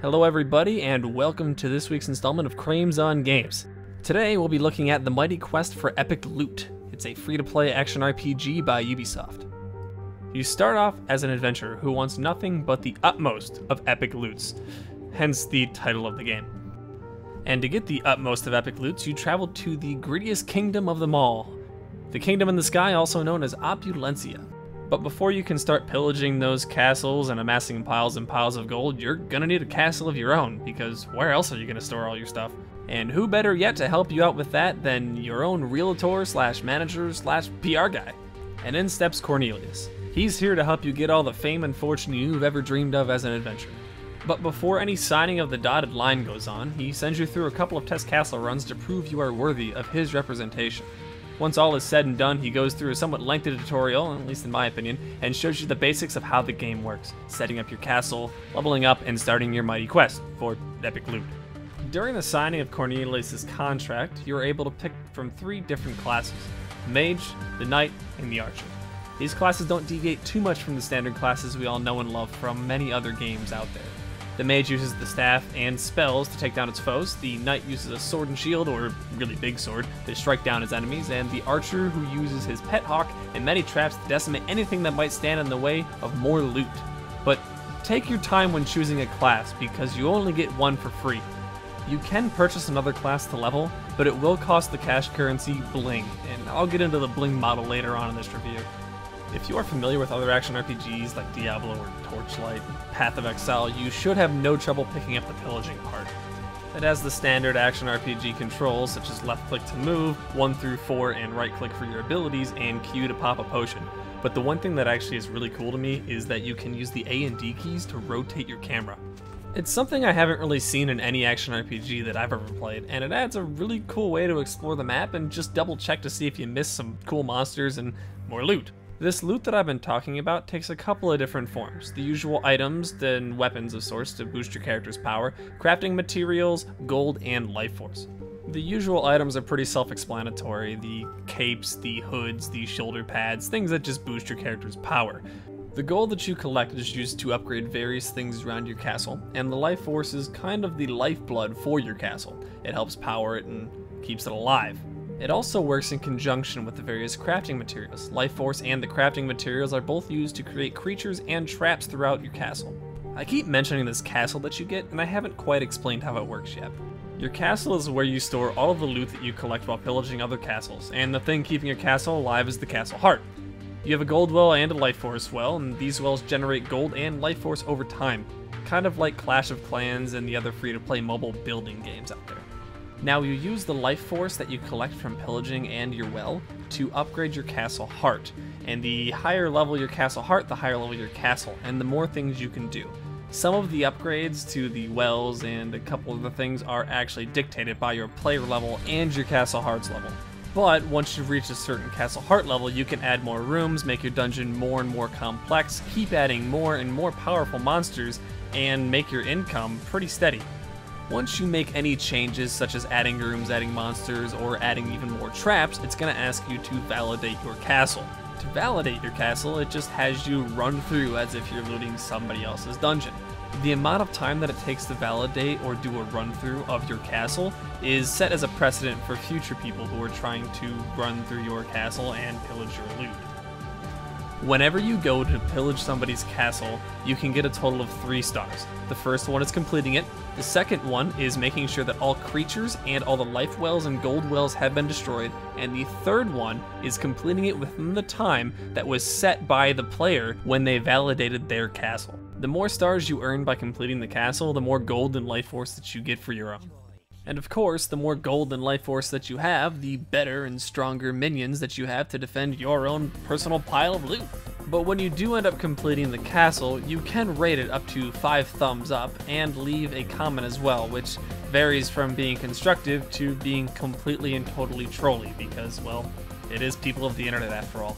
Hello everybody, and welcome to this week's installment of Krames on Games. Today we'll be looking at The Mighty Quest for Epic Loot. It's a free-to-play action RPG by Ubisoft. You start off as an adventurer who wants nothing but the utmost of epic loots, hence the title of the game. And to get the utmost of epic loots, you travel to the greediest kingdom of them all, the Kingdom in the Sky, also known as Opulencia. But before you can start pillaging those castles and amassing piles and piles of gold, you're gonna need a castle of your own, because where else are you gonna store all your stuff? And who better yet to help you out with that than your own realtor slash manager slash PR guy? And in steps Cornelius. He's here to help you get all the fame and fortune you've ever dreamed of as an adventurer. But before any signing of the dotted line goes on, he sends you through a couple of test castle runs to prove you are worthy of his representation. Once all is said and done, he goes through a somewhat lengthy tutorial, at least in my opinion, and shows you the basics of how the game works, setting up your castle, leveling up, and starting your mighty quest for epic loot. During the signing of Cornelius' contract, you are able to pick from 3 different classes: the mage, the knight, and the archer. These classes don't deviate too much from the standard classes we all know and love from many other games out there. The mage uses the staff and spells to take down its foes, the knight uses a sword and shield, or really big sword, to strike down his enemies, and the archer who uses his pet hawk and many traps to decimate anything that might stand in the way of more loot. But take your time when choosing a class, because you only get one for free. You can purchase another class to level, but it will cost the cash currency bling, and I'll get into the bling model later on in this review. If you are familiar with other action RPGs like Diablo or Torchlight, Path of Exile, you should have no trouble picking up the pillaging part. It has the standard action RPG controls such as left click to move, 1 through 4 and right click for your abilities, and Q to pop a potion. But the one thing that actually is really cool to me is that you can use the A and D keys to rotate your camera. It's something I haven't really seen in any action RPG that I've ever played, and it adds a really cool way to explore the map and just double check to see if you missed some cool monsters and more loot. This loot that I've been talking about takes a couple of different forms. The usual items, then weapons of sorts to boost your character's power, crafting materials, gold, and life force. The usual items are pretty self-explanatory: the capes, the hoods, the shoulder pads, things that just boost your character's power. The gold that you collect is used to upgrade various things around your castle, and the life force is kind of the lifeblood for your castle. It helps power it and keeps it alive. It also works in conjunction with the various crafting materials. Life force and the crafting materials are both used to create creatures and traps throughout your castle. I keep mentioning this castle that you get, and I haven't quite explained how it works yet. Your castle is where you store all of the loot that you collect while pillaging other castles, and the thing keeping your castle alive is the castle heart. You have a gold well and a life force well, and these wells generate gold and life force over time, kind of like Clash of Clans and the other free-to-play mobile building games out there. Now, you use the life force that you collect from pillaging and your well to upgrade your castle heart, and the higher level your castle heart, the higher level your castle, and the more things you can do. Some of the upgrades to the wells and a couple of the things are actually dictated by your player level and your castle heart's level. But once you've reached a certain castle heart level, you can add more rooms, make your dungeon more and more complex, keep adding more and more powerful monsters, and make your income pretty steady. Once you make any changes, such as adding rooms, adding monsters, or adding even more traps, it's going to ask you to validate your castle. To validate your castle, it just has you run through as if you're looting somebody else's dungeon. The amount of time that it takes to validate or do a run through of your castle is set as a precedent for future people who are trying to run through your castle and pillage your loot. Whenever you go to pillage somebody's castle, you can get a total of 3 stars. The first one is completing it, the second one is making sure that all creatures and all the life wells and gold wells have been destroyed, and the third one is completing it within the time that was set by the player when they validated their castle. The more stars you earn by completing the castle, the more gold and life force that you get for your own. And of course, the more gold and life force that you have, the better and stronger minions that you have to defend your own personal pile of loot. But when you do end up completing the castle, you can rate it up to 5 thumbs up and leave a comment as well, which varies from being constructive to being completely and totally trolly, because, well, it is people of the internet after all.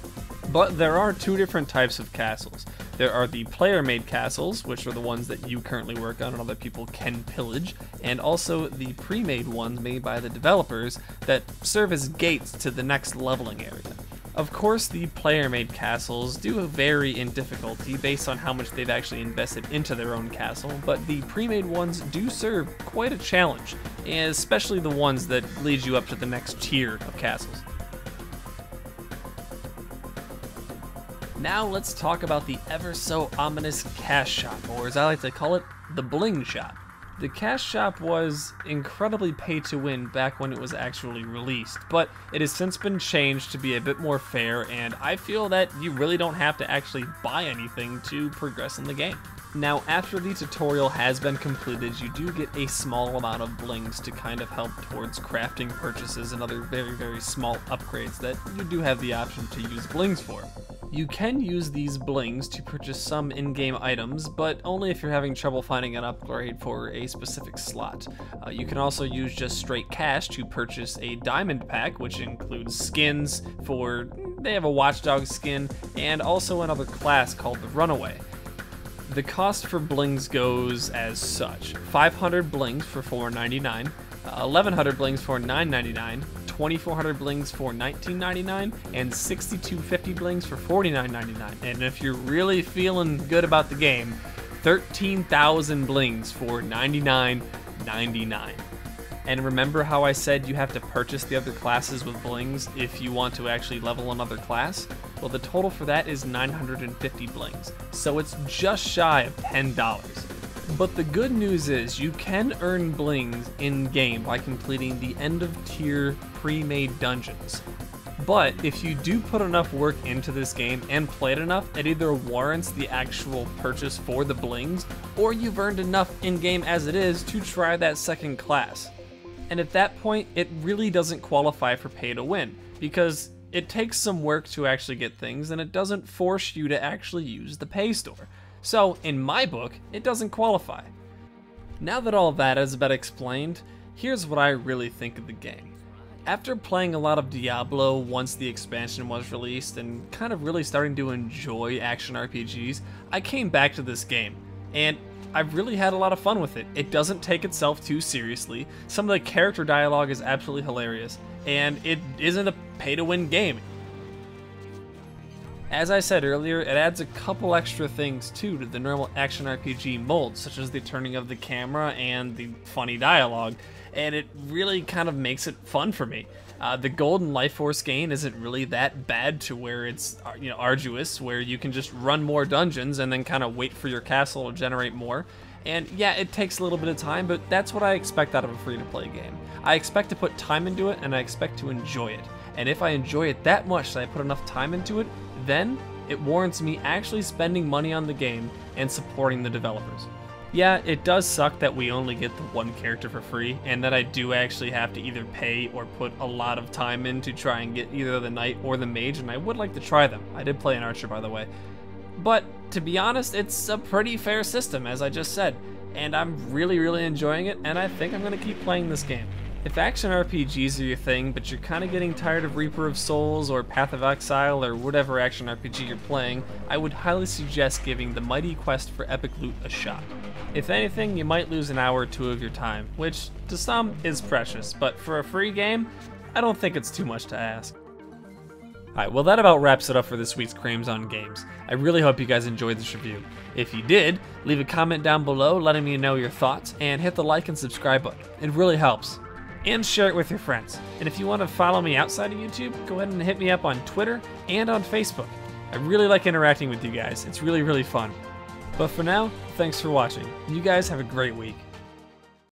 But there are 2 different types of castles. There are the player-made castles, which are the ones that you currently work on and other people can pillage, and also the pre-made ones made by the developers that serve as gates to the next leveling area. Of course, the player-made castles do vary in difficulty based on how much they've actually invested into their own castle, but the pre-made ones do serve quite a challenge, especially the ones that lead you up to the next tier of castles. Now let's talk about the ever so ominous cash shop, or as I like to call it, the bling shop. The cash shop was incredibly pay-to-win back when it was actually released, but it has since been changed to be a bit more fair, and I feel that you really don't have to actually buy anything to progress in the game. Now, after the tutorial has been completed, you do get a small amount of blings to kind of help towards crafting purchases and other very, very small upgrades that you do have the option to use blings for. You can use these blings to purchase some in-game items, but only if you're having trouble finding an upgrade for a specific slot. You can also use just straight cash to purchase a diamond pack, which includes skins for, they have a watchdog skin, and also another class called the Runaway. The cost for blings goes as such: 500 blings for $4.99, 1100 blings for $9.99, 2400 blings for $19.99, and 6250 blings for $49.99. And if you're really feeling good about the game, 13,000 blings for $99.99. And remember how I said you have to purchase the other classes with blings if you want to actually level another class? Well, the total for that is 950 blings, so it's just shy of $10. But the good news is you can earn blings in-game by completing the end-of-tier pre-made dungeons. But if you do put enough work into this game and play it enough, it either warrants the actual purchase for the blings, or you've earned enough in-game as it is to try that second class. And at that point, it really doesn't qualify for pay to win, because it takes some work to actually get things, and it doesn't force you to actually use the pay store. So, in my book, it doesn't qualify. Now that all that has been explained, here's what I really think of the game. After playing a lot of Diablo once the expansion was released and kind of really starting to enjoy action RPGs, I came back to this game, and I've really had a lot of fun with it. It doesn't take itself too seriously, some of the character dialogue is absolutely hilarious, and it isn't a pay-to-win game. As I said earlier, it adds a couple extra things too to the normal action RPG mold, such as the turning of the camera and the funny dialogue, and it really kind of makes it fun for me. The golden life force gain isn't really that bad to where it's arduous, where you can just run more dungeons and then kind of wait for your castle to generate more. And yeah, it takes a little bit of time, but that's what I expect out of a free-to-play game. I expect to put time into it, and I expect to enjoy it. And if I enjoy it that much that I put enough time into it, then it warrants me actually spending money on the game and supporting the developers. Yeah, it does suck that we only get the one character for free, and that I do actually have to either pay or put a lot of time in to try and get either the knight or the mage, and I would like to try them. I did play an archer, by the way. But to be honest, it's a pretty fair system, as I just said, and I'm really, really enjoying it, and I think I'm going to keep playing this game. If action RPGs are your thing, but you're kind of getting tired of Reaper of Souls or Path of Exile or whatever action RPG you're playing, I would highly suggest giving the mighty quest for epic loot a shot. If anything, you might lose an hour or two of your time, which to some is precious, but for a free game, I don't think it's too much to ask. Alright, well that about wraps it up for this week's Krames on Games. I really hope you guys enjoyed this review. If you did, leave a comment down below letting me know your thoughts, and hit the like and subscribe button. It really helps. And share it with your friends. And if you want to follow me outside of YouTube, go ahead and hit me up on Twitter and on Facebook. I really like interacting with you guys. It's really, really fun. But for now, thanks for watching. You guys have a great week.